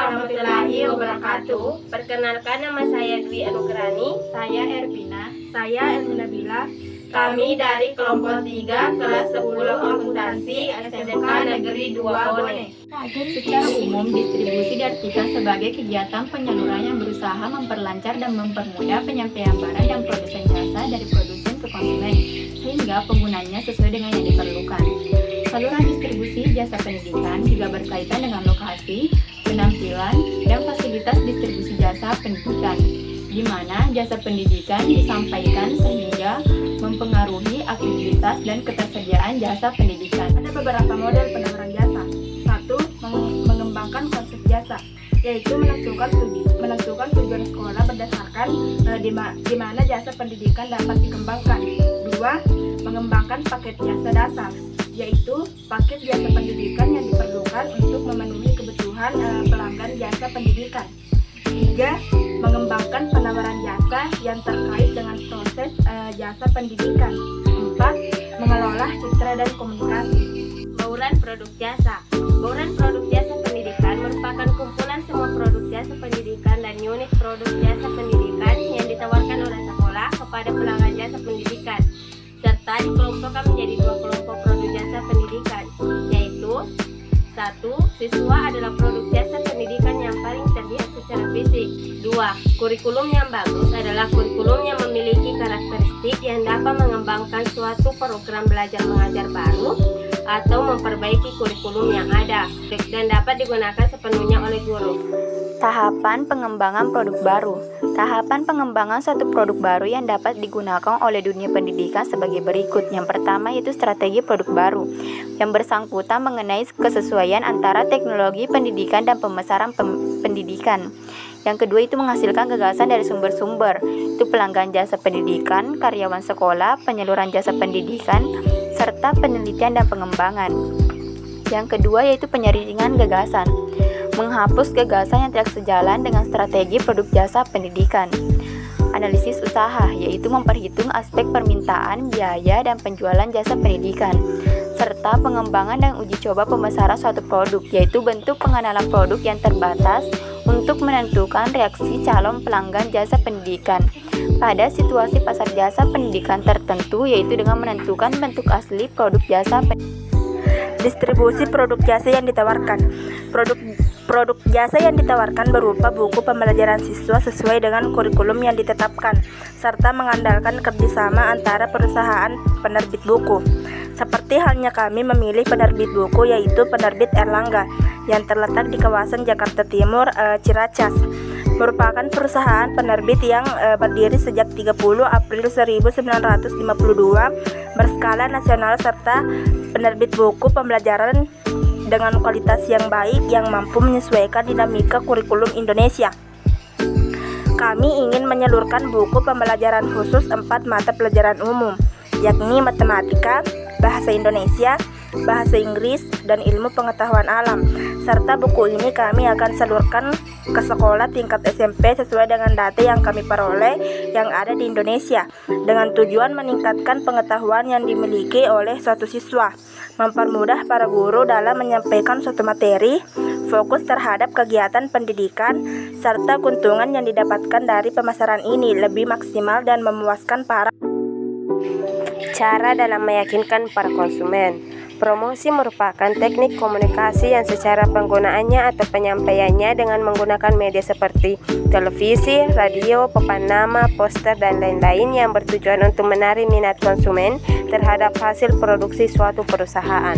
warahmatullahi wabarakatuh. Perkenalkan, nama saya Dwi Anugrani. Saya Ervina. Saya Elmina. Kami dari kelompok 3 kelas 10 akuntansi SMK Negeri 2 Bone. Secara umum, distribusi diartikan sebagai kegiatan penyaluran yang berusaha memperlancar dan mempermudah penyampaian barang dan produsen jasa dari produsen ke konsumen, sehingga penggunanya sesuai dengan yang diperlukan. Saluran distribusi jasa pendidikan juga berkaitan dengan lokasi, penampilan, dan fasilitas distribusi jasa pendidikan, di mana jasa pendidikan disampaikan sehingga mempengaruhi aktivitas dan ketersediaan jasa pendidikan. Ada beberapa model penawaran jasa. 1. Mengembangkan konsep jasa, yaitu menentukan tujuan sekolah berdasarkan di mana jasa pendidikan dapat dikembangkan. 2. Mengembangkan paket jasa dasar, yaitu paket jasa pendidikan yang diperlukan untuk memenuhi kebutuhan pelanggan jasa pendidikan. 3. Mengembangkan penawaran jasa yang terkait dengan proses jasa pendidikan. 4. Mengelola citra dan komunikasi. Bauran produk jasa. Bauran produk jasa pendidikan merupakan kumpulan semua produk jasa pendidikan dan unit produk jasa pendidikan yang ditawarkan oleh sekolah kepada pelanggan jasa pendidikan, serta dikelompokkan menjadi 2 kelompok produk jasa pendidikan, yaitu 1. Siswa adalah produk jasa pendidikan yang paling terlihat secara fisik. 2. Kurikulum yang bagus adalah kurikulum yang memiliki karakteristik yang dapat mengembangkan suatu program belajar mengajar baru atau memperbaiki kurikulum yang ada dan dapat digunakan sepenuhnya oleh guru. Tahapan pengembangan produk baru. Tahapan pengembangan suatu produk baru yang dapat digunakan oleh dunia pendidikan sebagai berikut. Yang pertama yaitu strategi produk baru, yang bersangkutan mengenai kesesuaian antara teknologi pendidikan dan pemasaran pendidikan. Yang kedua itu menghasilkan gagasan dari sumber-sumber, itu pelanggan jasa pendidikan, karyawan sekolah, penyaluran jasa pendidikan, serta penelitian dan pengembangan. Yang kedua yaitu penyaringan gagasan, menghapus gagasan yang tidak sejalan dengan strategi produk jasa pendidikan. Analisis usaha, yaitu memperhitung aspek permintaan, biaya, dan penjualan jasa pendidikan, serta pengembangan dan uji coba pemasaran suatu produk, yaitu bentuk pengenalan produk yang terbatas untuk menentukan reaksi calon pelanggan jasa pendidikan pada situasi pasar jasa pendidikan tertentu, yaitu dengan menentukan bentuk asli produk jasa pendidikan. Distribusi produk jasa yang ditawarkan. Produk jasa yang ditawarkan berupa buku pembelajaran siswa sesuai dengan kurikulum yang ditetapkan, serta mengandalkan kerjasama antara perusahaan penerbit buku. Seperti halnya kami memilih penerbit buku, yaitu penerbit Erlangga, yang terletak di kawasan Jakarta Timur, Ciracas. Merupakan perusahaan penerbit yang berdiri sejak 30 April 1952, berskala nasional, serta penerbit buku pembelajaran dengan kualitas yang baik yang mampu menyesuaikan dinamika kurikulum Indonesia. Kami ingin menyalurkan buku pembelajaran khusus 4 mata pelajaran umum, yakni matematika, bahasa Indonesia, bahasa Inggris, dan ilmu pengetahuan alam. Serta buku ini kami akan salurkan ke sekolah tingkat SMP sesuai dengan data yang kami peroleh yang ada di Indonesia, dengan tujuan meningkatkan pengetahuan yang dimiliki oleh suatu siswa, mempermudah para guru dalam menyampaikan suatu materi, fokus terhadap kegiatan pendidikan, serta keuntungan yang didapatkan dari pemasaran ini lebih maksimal dan memuaskan para. Cara dalam meyakinkan para konsumen. Promosi merupakan teknik komunikasi yang secara penggunaannya atau penyampaiannya dengan menggunakan media seperti televisi, radio, papan nama, poster, dan lain-lain yang bertujuan untuk menarik minat konsumen terhadap hasil produksi suatu perusahaan.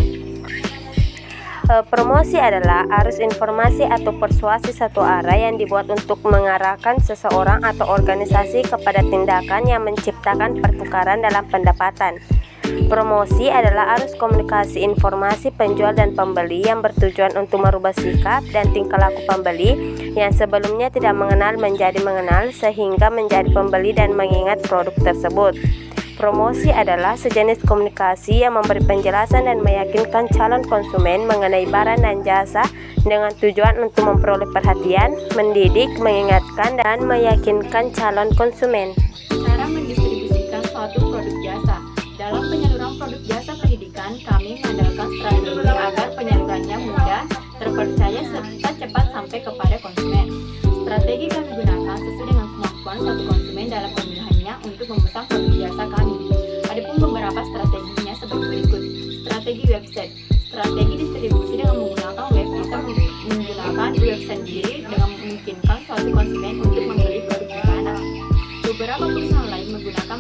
Promosi adalah arus informasi atau persuasi satu arah yang dibuat untuk mengarahkan seseorang atau organisasi kepada tindakan yang menciptakan pertukaran dalam pendapatan. Promosi adalah arus komunikasi informasi penjual dan pembeli yang bertujuan untuk merubah sikap dan tingkah laku pembeli yang sebelumnya tidak mengenal menjadi mengenal, sehingga menjadi pembeli dan mengingat produk tersebut. Promosi adalah sejenis komunikasi yang memberi penjelasan dan meyakinkan calon konsumen mengenai barang dan jasa dengan tujuan untuk memperoleh perhatian, mendidik, mengingatkan, dan meyakinkan calon konsumen. Cara mendistribusikan suatu produk jasa. Dalam penyaluran produk jasa pendidikan, kami mengandalkan strategi agar penyalurannya mudah, terpercaya, serta cepat sampai kepada produk jasa kami. Adapun beberapa strateginya sebagai berikut. Strategi website. Strategi distribusi dengan menggunakan web bisa menggunakan web sendiri dengan memungkinkan suatu konsumen untuk membeli produk di sana. Beberapa perusahaan lain menggunakan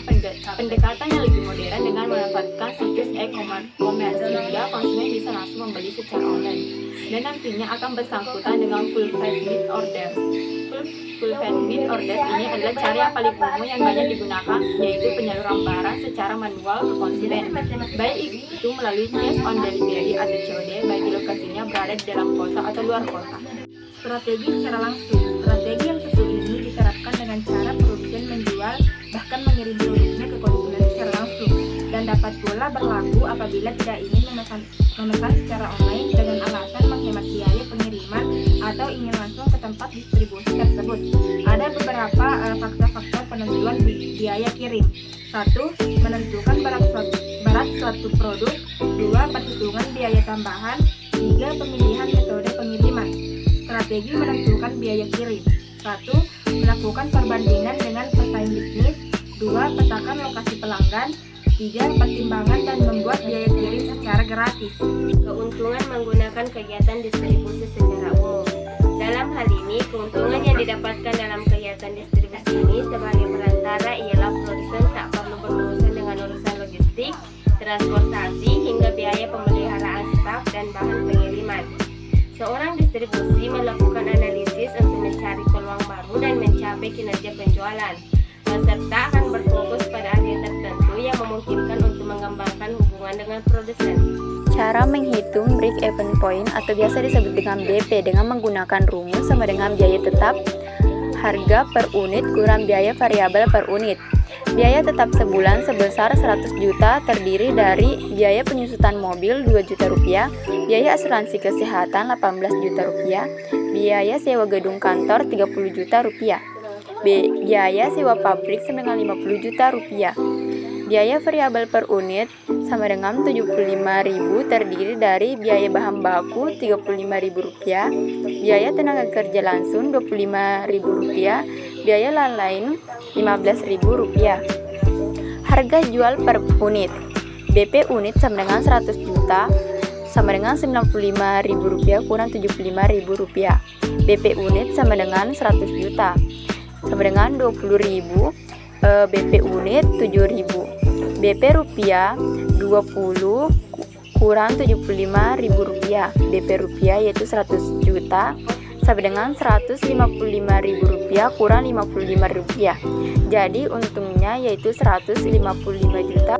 pendekatan yang lebih modern dengan memanfaatkan situs e-commerce sehingga konsumen bisa langsung membeli secara online dan nantinya akan bersangkutan dengan fulfillment orders. Fulfillment orders ini adalah cara yang paling umum yang banyak digunakan, yaitu penyaluran barang secara manual ke konsumen, baik itu melalui cash on delivery atau COD bagi lokasinya berada di dalam kota atau luar kota. Strategi secara langsung. Strategi yang satu ini diterapkan dengan cara produsen menjual bahkan mengirim produknya ke konsumen secara langsung dan dapat pula berlaku apabila tidak ingin memesan secara online dengan alasan menghemat biaya pengiriman atau ingin langsung ke tempat distribusi tersebut. Ada beberapa faktor-faktor penentuan biaya kirim. 1. Menentukan berat suatu produk. 2. Perhitungan biaya tambahan. 3. Pemilihan metode pengiriman. Strategi menentukan biaya kirim. 1. Melakukan perbandingan dengan pesaing bisnis. 2. Petakan lokasi pelanggan. 3. Pertimbangan dan membuat biaya kirim secara gratis. Keuntungan menggunakan kegiatan distribusi secara umum. Dalam hal ini, keuntungan yang didapatkan dalam kegiatan distribusi ini sebagai perantara ialah produsen tak perlu berurusan dengan urusan logistik, transportasi, hingga biaya pemeliharaan staf dan bahan pengiriman. Seorang distribusi melakukan analisis untuk mencari peluang baru dan mencapai kinerja penjualan. Peserta akan berfokus pada area tertentu yang memungkinkan untuk mengembangkan hubungan dengan produsen. Cara menghitung break-even point atau biasa disebut dengan BP dengan menggunakan rumus sama dengan biaya tetap, harga per unit kurang biaya variabel per unit. Biaya tetap sebulan sebesar 100 juta terdiri dari biaya penyusutan mobil 2 juta rupiah, biaya asuransi kesehatan 18 juta rupiah, biaya sewa gedung kantor 30 juta rupiah, biaya sewa pabrik sama dengan 50 juta rupiah. Biaya variabel per unit sama dengan 75.000 terdiri dari biaya bahan baku 35.000 rupiah, biaya tenaga kerja langsung 25.000 rupiah, biaya lain-lain 15.000 rupiah. Harga jual per unit. BP unit sama dengan 100 juta sama dengan 95.000 rupiah kurang 75.000 rupiah. BP unit sama dengan 100 juta sama dengan 20.000. BP unit 7.000. BP rupiah 20 kurang 75.000 rupiah. BP rupiah yaitu 100 juta sama dengan 155.000 rupiah kurang 55 rupiah. Jadi untungnya yaitu 155 juta.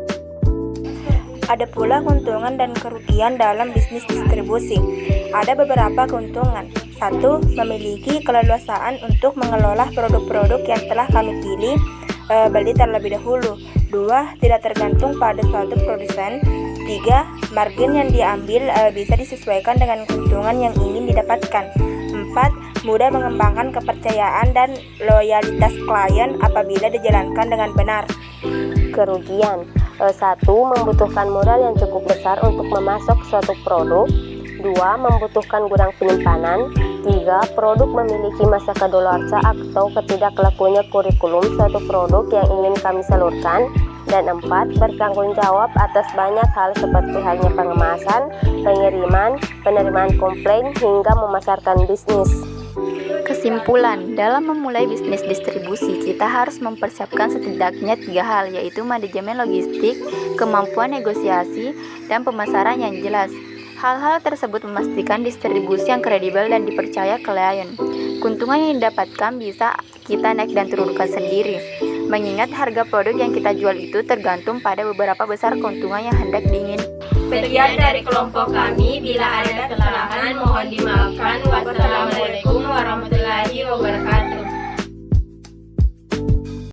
Ada pula keuntungan dan kerugian dalam bisnis distribusi. Ada beberapa keuntungan. 1. Memiliki keleluasaan untuk mengelola produk-produk yang telah kami pilih beli terlebih dahulu. 2. Tidak tergantung pada suatu produsen. 3. Margin yang diambil bisa disesuaikan dengan keuntungan yang ingin didapatkan. 4. Mudah mengembangkan kepercayaan dan loyalitas klien apabila dijalankan dengan benar. Kerugian. 1. Membutuhkan modal yang cukup besar untuk memasok suatu produk. 2. Membutuhkan gudang penyimpanan. 3. Produk memiliki masa kadaluarsa atau ketidaklakunya kurikulum suatu produk yang ingin kami salurkan. Dan 4. Bertanggung jawab atas banyak hal seperti halnya pengemasan, pengiriman, penerimaan komplain, hingga memasarkan bisnis. Kesimpulan, dalam memulai bisnis distribusi, kita harus mempersiapkan setidaknya 3 hal, yaitu manajemen logistik, kemampuan negosiasi, dan pemasaran yang jelas. Hal-hal tersebut memastikan distribusi yang kredibel dan dipercaya klien. Keuntungan yang didapatkan bisa kita naik dan turunkan sendiri. Mengingat harga produk yang kita jual itu tergantung pada beberapa besar keuntungan yang hendak diinginkan. Sekian dari kelompok kami. Bila ada kesalahan mohon dimaafkan. Wassalamualaikum warahmatullahi wabarakatuh.